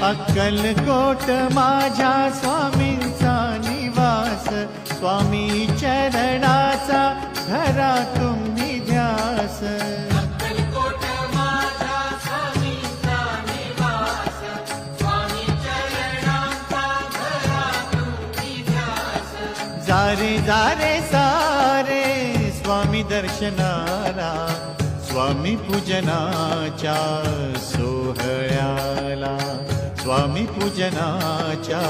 अक्कलकोट माझ्या स्वामींचा निवास, स्वामी चरणाचा धरा तुम्ही ध्यास. अक्कलकोट माझ्या स्वामींचा निवास, स्वामी चरणांचा धरा तुम्ही ध्यास. जारे जारे सारे स्वामी दर्शनाला, स्वामी पूजनाच्या सोहळ्याला, स्वामी पूजनाच्या